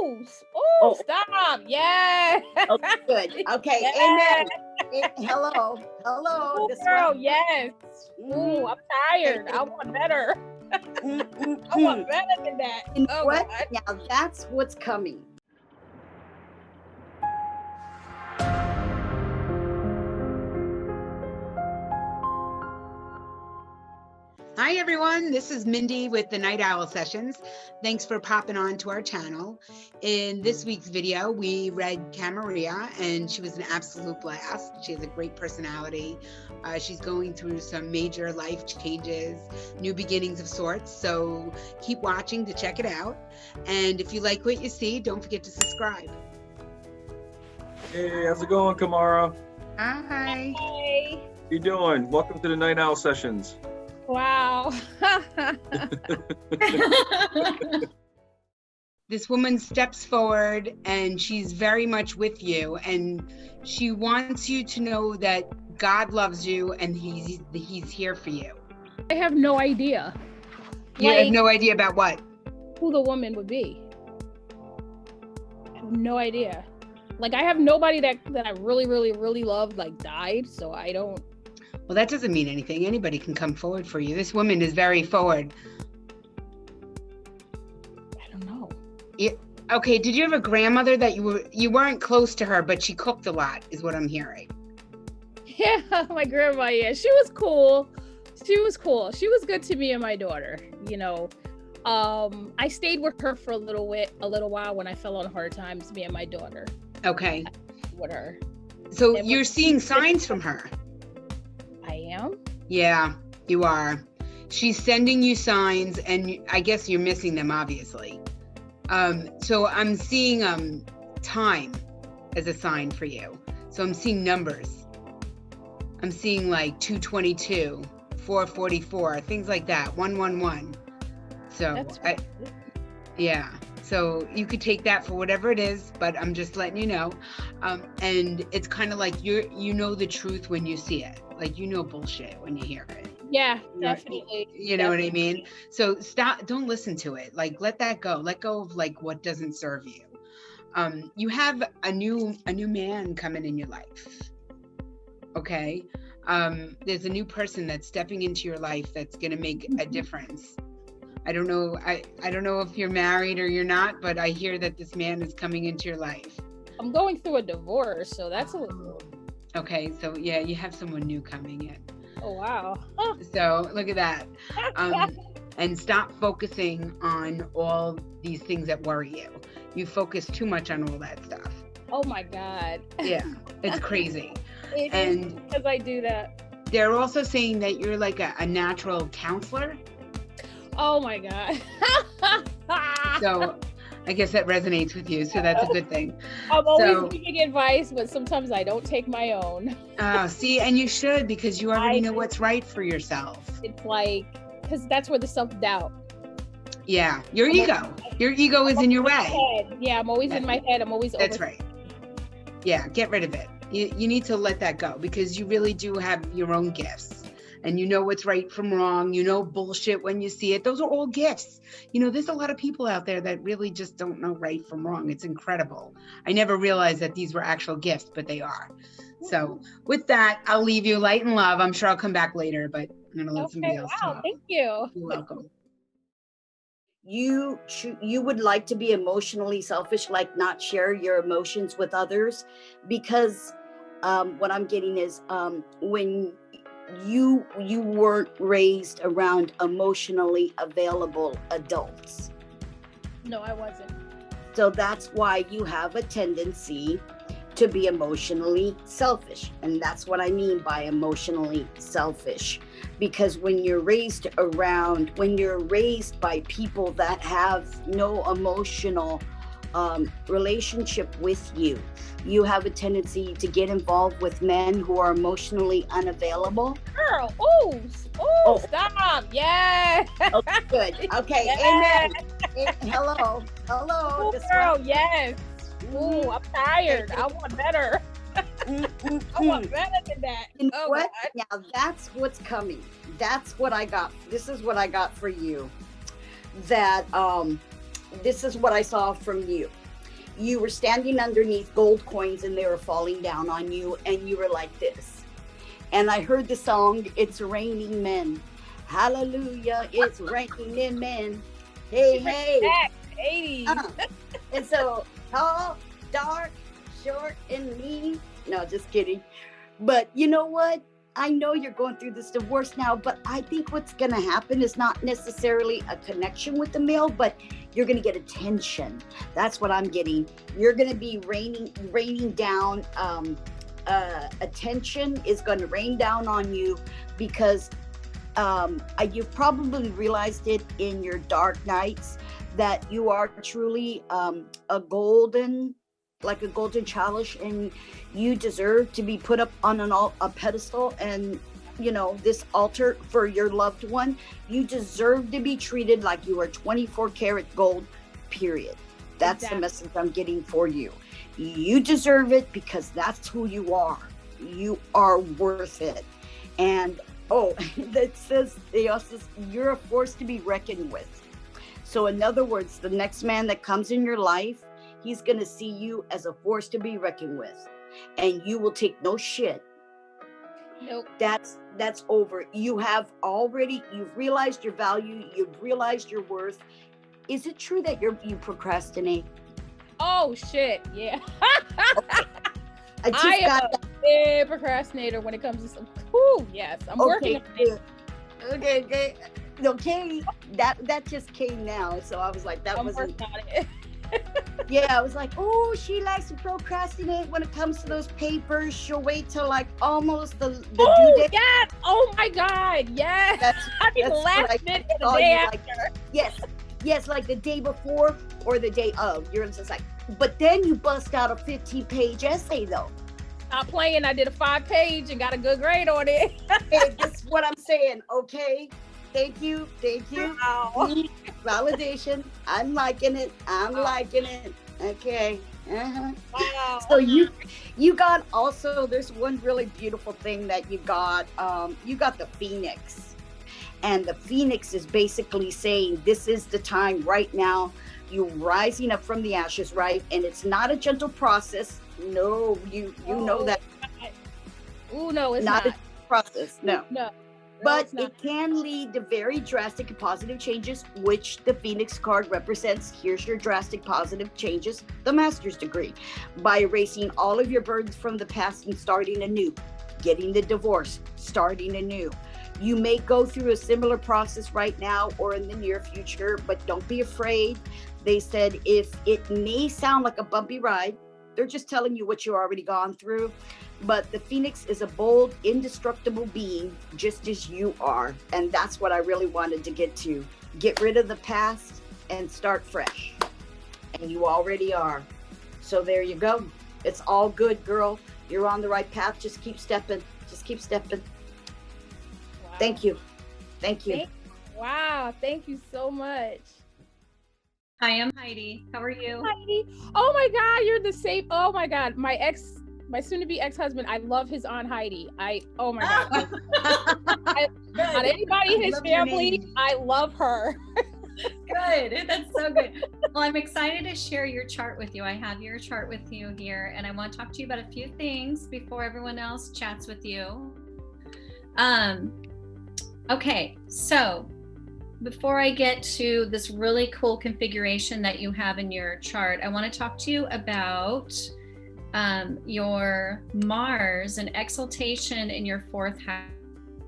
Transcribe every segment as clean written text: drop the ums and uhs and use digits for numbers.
Oh, Stop. Yeah. oh, good. Okay. Yes. Amen. Hello. Ooh, This girl, one. yes. Ooh, I'm tired. I want better. I want better than that. You know Oh, what? God. Now that's what's coming. Hi everyone, this is Mindy with the Night Owl Sessions. Thanks for popping on to our channel. In this week's video, we read Kamaria, and she was an absolute blast. She has a great personality. She's going through some major life changes, new beginnings of sorts, so keep watching to check it out. And if you like what you see, don't forget to subscribe. Hey, how's it going, Kamara? Hi. Hey. How you doing? Welcome to the Night Owl Sessions. Wow. This woman steps forward and she's very much with you, and she wants you to know that God loves you and he's here for you. I have no idea. You have no idea about what? Who the woman would be. I have no idea. Like, I have nobody that I really, really, really love, like, died, so I don't. Well, that doesn't mean anything. Anybody can come forward for you. This woman is very forward. I don't know. Okay, did you have a grandmother that you weren't close to her, but she cooked a lot, is what I'm hearing? Yeah, my grandma, yeah. She was cool. She was good to me and my daughter, you know. I stayed with her for a little while when I fell on hard times, me and my daughter. Okay. With her. So you're seeing signs from her? I am? Yeah, you are. She's sending you signs, and I guess you're missing them, obviously. So I'm seeing time as a sign for you. So I'm seeing numbers. I'm seeing like 222, 444, things like that, 111. So yeah. So you could take that for whatever it is, but I'm just letting you know. And it's kind of like you know the truth when you see it. Like, you know bullshit when you hear it. Yeah, definitely. You know what I mean? So don't listen to it. Like, let that go. Let go of like what doesn't serve you. You have a new man coming in your life. Okay? There's a new person that's stepping into your life that's gonna make a difference. I don't know. I don't know if you're married or you're not, but I hear that this man is coming into your life. I'm going through a divorce, so that's a little. Okay, so yeah, you have someone new coming in. Oh wow. So look at that. And stop focusing on all these things that worry you. You focus too much on all that stuff. Oh my God. Yeah, it's crazy. It is because I do that. They're also saying that you're like a natural counselor. Oh my God. So I guess that resonates with you, so that's a good thing. I'm always giving advice, but sometimes I don't take my own. See, and you should, because you already know what's right for yourself. It's like, because that's where the self-doubt. Yeah, your ego is in your way. Yeah, I'm always in my head. I'm always That's right. Yeah, get rid of it. You need to let that go, because you really do have your own gifts. And you know what's right from wrong. You know bullshit when you see it. Those are all gifts. You know, there's a lot of people out there that really just don't know right from wrong. It's incredible. I never realized that these were actual gifts, but they are. So with that, I'll leave you light and love. I'm sure I'll come back later, but I'm going to let somebody else talk. Thank you. You're welcome. You would like to be emotionally selfish, like not share your emotions with others, because what I'm getting is when you weren't raised around emotionally available adults. No, I wasn't. So that's why you have a tendency to be emotionally selfish. And that's what I mean by emotionally selfish. Because when you're raised by people that have no emotional relationship with you, you have a tendency to get involved with men who are emotionally unavailable. Girl, stop. Yeah. Oh, good. Okay. Yes. Amen. Hello. Ooh, This girl, one. yes. Ooh, I'm tired. I want better. I want better than that. You know what? God. Now that's what's coming. That's what I got. This is what I got for you. That this is what I saw from you. you were standing underneath gold coins and they were falling down on you, and you were like this. And I heard the song, It's Raining Men. Hallelujah, it's raining men. Hey, hey. 80s. And so, tall, dark, short, and mean. No, just kidding. But you know what? I know you're going through this divorce now, but I think what's going to happen is not necessarily a connection with the male, but you're going to get attention. That's what I'm getting. You're going to be raining down. Attention is going to rain down on you because you've probably realized it in your dark nights that you are truly a golden chalice, and you deserve to be put up on a pedestal, and this altar for your loved one. You deserve to be treated like you are 24 karat gold, period. That's exactly the message I'm getting for you. You deserve it because that's who you are. You are worth it. And that says you're a force to be reckoned with. So in other words, the next man that comes in your life, he's going to see you as a force to be reckoned with, and you will take no shit. Nope. That's over. You've realized your value. You've realized your worth. Is it true that you procrastinate? Oh shit, yeah. Okay. I am a big procrastinator when it comes to some. Ooh, yes, I'm working on it. Okay. That just came now, so I was like, I'm working on it. Yeah, I was like, oh, she likes to procrastinate when it comes to those papers. She'll wait till like almost the due date. Yes! Oh my God, yes! I mean, the last minute of the day after. Like, yes, like the day before or the day of. You're just like, but then you bust out a 15-page essay though. Not playing. I did a 5-page and got a good grade on it. Hey, this is what I'm saying, okay? Thank you. Wow. Validation. I'm liking it. Okay. Uh-huh. Wow. So you got also, there's one really beautiful thing that you got. You got the Phoenix. And the Phoenix is basically saying this is the time right now. You're rising up from the ashes, right? And it's not a gentle process. No, you know that. Oh no, it's not a process. No. But it can lead to very drastic and positive changes, which the Phoenix card represents. Here's your drastic positive changes, the master's degree. By erasing all of your burdens from the past and starting anew, getting the divorce, starting anew. You may go through a similar process right now or in the near future, but don't be afraid. They said if it may sound like a bumpy ride, they're just telling you what you've already gone through. But the Phoenix is a bold, indestructible being, just as you are. And that's what I really wanted to get to. Get rid of the past and start fresh. And you already are. So there you go. It's all good, girl. You're on the right path. Just keep stepping. Wow. Thank you. Wow. Thank you so much. Hi, I'm Heidi. How are you? Heidi. Oh my God, you're the same. Oh my God, my soon-to-be ex-husband. I love his Aunt Heidi. Oh my God. Not anybody in his family. I love her. Good. That's so good. Well, I'm excited to share your chart with you. I have your chart with you here, and I want to talk to you about a few things before everyone else chats with you. Okay, so before I get to this really cool configuration that you have in your chart, I want to talk to you about your Mars and exaltation in your 4th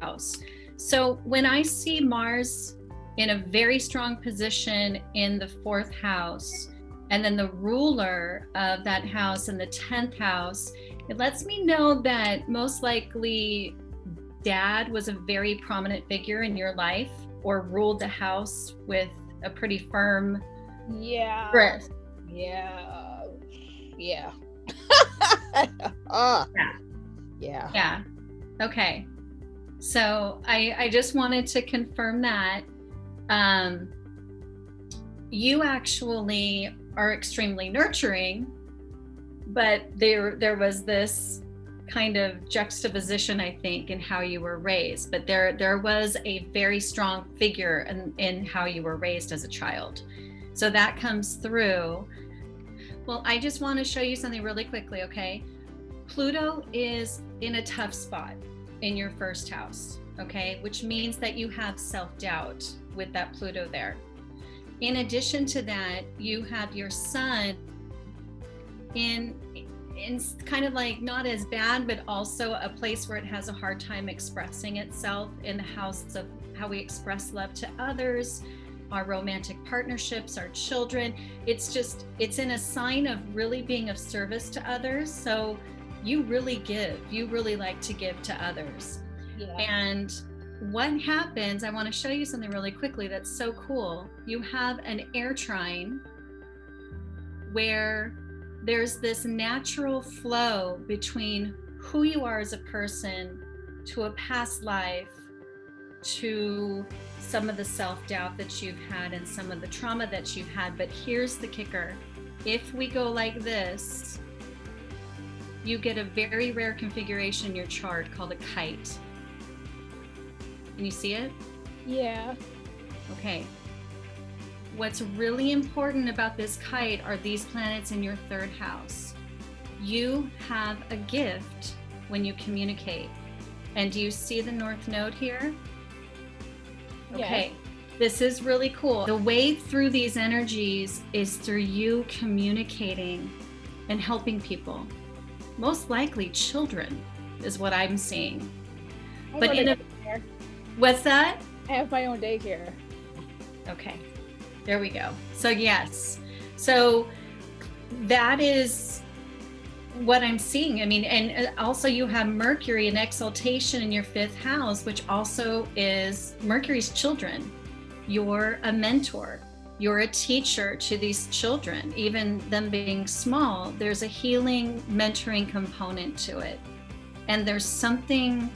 house. So when I see Mars in a very strong position in the 4th house, and then the ruler of that house in the 10th house, it lets me know that most likely Dad was a very prominent figure in your life, or ruled the house with a pretty firm grip. Yeah. Okay. So I just wanted to confirm that you actually are extremely nurturing, but there was this kind of juxtaposition, I think, in how you were raised, but there was a very strong figure in how you were raised as a child. So that comes through. Well, I just want to show you something really quickly, okay? Pluto is in a tough spot in your first house, okay? Which means that you have self-doubt with that Pluto there. In addition to that, you have your sun in kind of like not as bad, but also a place where it has a hard time expressing itself in the house of how we express love to others, our romantic partnerships, our children. It's in a sign of really being of service to others. So you really give, you really like to give to others. Yeah. And what happens, I want to show you something really quickly that's so cool. You have an air trine where there's this natural flow between who you are as a person to a past life, to some of the self-doubt that you've had and some of the trauma that you've had. But here's the kicker. If we go like this, you get a very rare configuration in your chart called a kite. Can you see it? Yeah. Okay. What's really important about this kite are these planets in your third house. You have a gift when you communicate. And do you see the North Node here? Okay. Yes. This is really cool. The way through these energies is through you communicating and helping people. Most likely children is what I'm seeing. But in a, what's that? I have my own daycare. Okay, there we go. So yes, so that is what I'm seeing. I mean, and also you have Mercury in exaltation in your fifth house, which also is Mercury's children. You're a mentor. You're a teacher to these children, even them being small. There's a healing, mentoring component to it. And there's something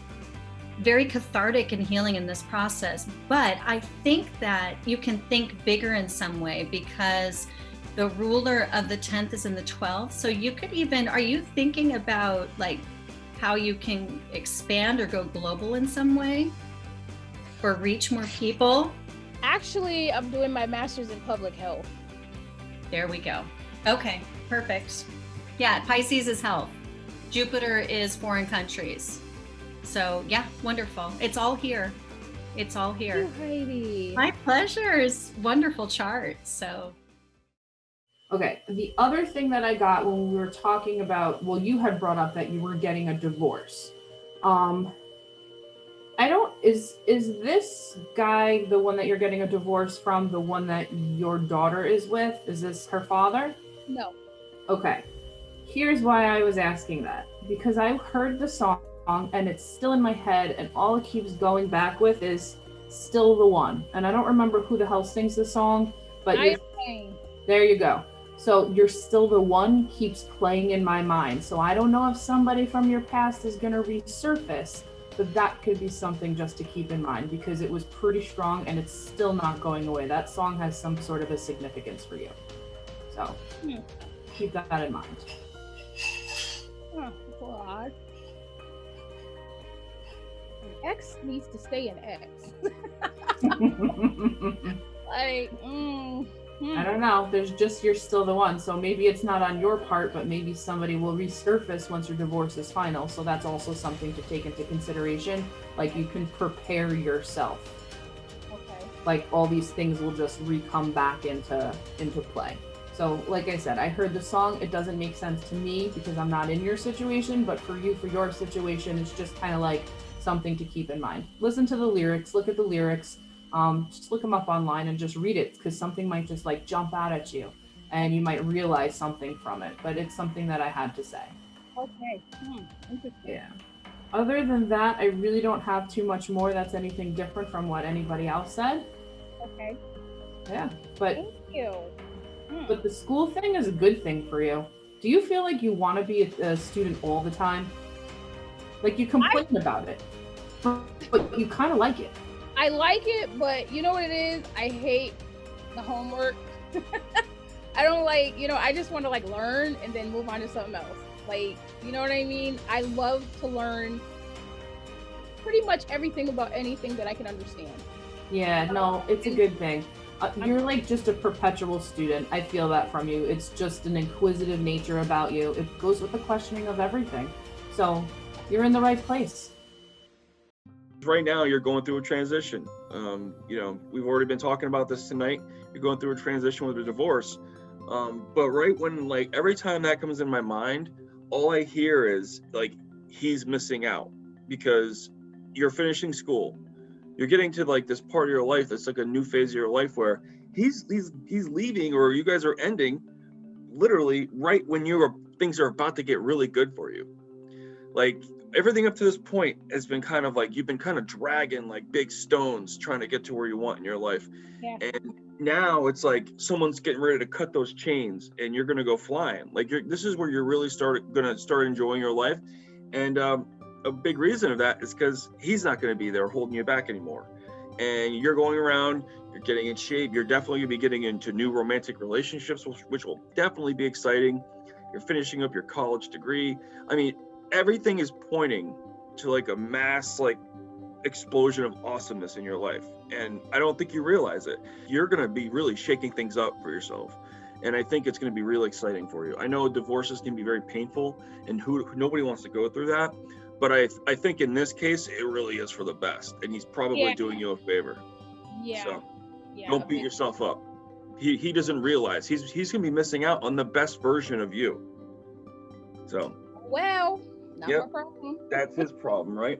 very cathartic and healing in this process. But I think that you can think bigger in some way because the ruler of the 10th is in the 12th. So you could even, are you thinking about like how you can expand or go global in some way or reach more people? Actually, I'm doing my master's in public health. There we go. Okay, perfect. Yeah, Pisces is health. Jupiter is foreign countries. So yeah, wonderful. It's all here. It's all here. Thank you, Heidi. My pleasure. It's wonderful chart. So. Okay, the other thing that I got when we were talking about, well, you had brought up that you were getting a divorce. Is this guy the one that you're getting a divorce from, the one that your daughter is with? Is this her father? No. Okay, here's why I was asking that. Because I heard the song and it's still in my head and all it keeps going back with is Still the One. And I don't remember who the hell sings the song, but there you go. So You're Still the One keeps playing in my mind. So I don't know if somebody from your past is going to resurface, but that could be something just to keep in mind because it was pretty strong and it's still not going away. That song has some sort of a significance for you. So keep that in mind. Oh, God. An X needs to stay an X. Like, I don't know. There's just You're Still the One. So maybe it's not on your part, but maybe somebody will resurface once your divorce is final. So that's also something to take into consideration. Like you can prepare yourself. Okay. Like all these things will just re-come back into play. So like I said, I heard the song. It doesn't make sense to me because I'm not in your situation, but for you, for your situation, it's just kind of like something to keep in mind. Listen to the lyrics, look at the lyrics. Just look them up online and just read it because something might just like jump out at you and you might realize something from it, but it's something that I had to say. Okay. Interesting. Yeah. Other than that, I really don't have too much more that's anything different from what anybody else said. Okay. Yeah, but Thank you. But the school thing is a good thing for you. Do you feel like you want to be a student all the time? Like you complain about it, but you kind of like it. I like it, but you know what it is? I hate the homework. I don't like, I just want to like learn and then move on to something else. Like, you know what I mean? I love to learn pretty much everything about anything that I can understand. Yeah, no, it's a good thing. You're like just a perpetual student. I feel that from you. It's just an inquisitive nature about you. It goes with the questioning of everything. So you're in the right place. Right now, you're going through a transition. We've already been talking about this tonight. You're going through a transition with a divorce. But right when, like, every time that comes in my mind, all I hear is, like, he's missing out because you're finishing school. You're getting to, like, this part of your life that's like a new phase of your life where he's leaving, or you guys are ending literally right when things are about to get really good for you. Like, everything up to this point has been kind of like, you've been kind of dragging like big stones trying to get to where you want in your life. Yeah. And now it's like someone's getting ready to cut those chains and you're going to go flying. Like, this is where you're really going to start enjoying your life. And a big reason of that is because he's not going to be there holding you back anymore. And you're going around, you're getting in shape. You're definitely going to be getting into new romantic relationships, which will definitely be exciting. You're finishing up your college degree. I mean, everything is pointing to like a mass like explosion of awesomeness in your life, and I don't think you realize it. You're going to be really shaking things up for yourself, and I think it's going to be really exciting for you. I know divorces can be very painful, and nobody wants to go through that, but I think in this case it really is for the best, and he's probably doing you a favor. So don't beat yourself up. He doesn't realize he's going to be missing out on the best version of you. So well, not my problem. That's his problem, right?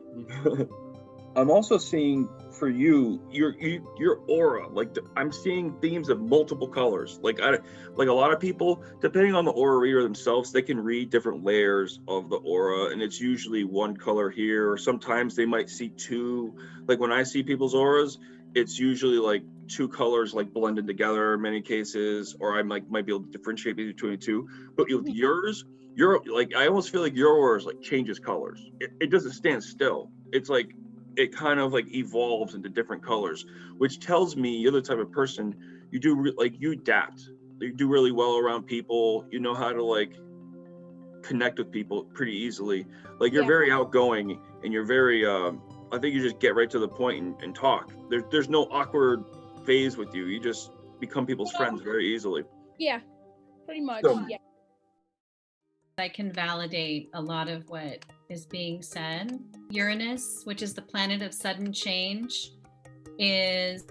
I'm also seeing for you, your aura. Like, I'm seeing themes of multiple colors. Like a lot of people, depending on the aura reader themselves, they can read different layers of the aura, and it's usually one color here, or sometimes they might see two. Like when I see people's auras, it's usually like two colors like blended together in many cases, or I might be able to differentiate between the two. But with yours, you're like, I almost feel like your aura like changes colors. It doesn't stand still. It's like it kind of like evolves into different colors, which tells me you're the type of person you adapt. You do really well around people. You know how to like connect with people pretty easily. Like you're very outgoing, and you're very I think you just get right to the point and talk. There's no awkward phase with you. You just become people's friends very easily. Yeah, pretty much. So, I can validate a lot of what is being said. Uranus, which is the planet of sudden change, is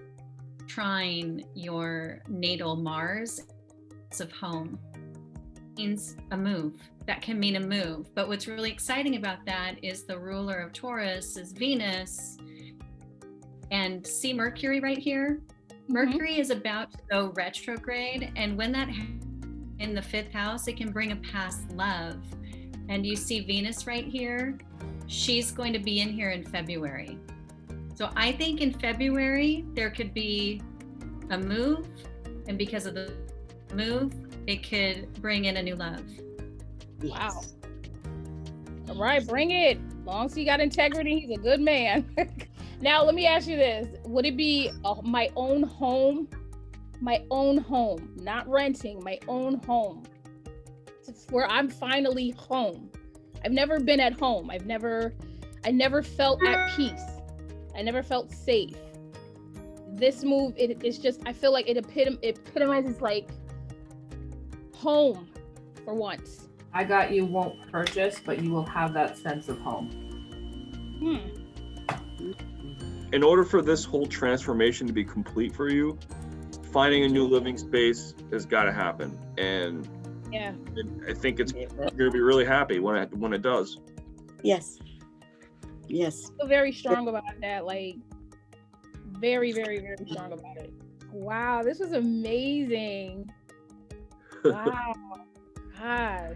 trine your natal Mars of home. It means a move. That can mean a move. But what's really exciting about that is the ruler of Taurus is Venus. And see Mercury right here? Mercury is about to go retrograde. And when that happens in the 5th house, it can bring a past love. And you see Venus right here? She's going to be in here in February. So I think in February, there could be a move. And because of the move, it could bring in a new love. Wow. All right, bring it. As long as he got integrity, he's a good man. Now, let me ask you this. Would it be my own home? My own home, not renting, my own home. It's where I'm finally home. I've never been at home. I never felt at peace. I never felt safe. This move, it's just, I feel like it epitomizes like home for once. I got you won't purchase, but you will have that sense of home. In order for this whole transformation to be complete for you, finding a new living space has got to happen, and I think you're gonna be really happy when it does. Yes. I feel very strong about that. Like very, very, very strong about it. Wow, this was amazing. Wow, gosh.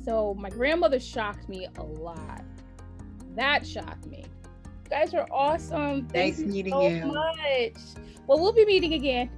So my grandmother shocked me a lot. That shocked me. You guys are awesome. Thank Nice you meeting so you. much. Well, we'll be meeting again.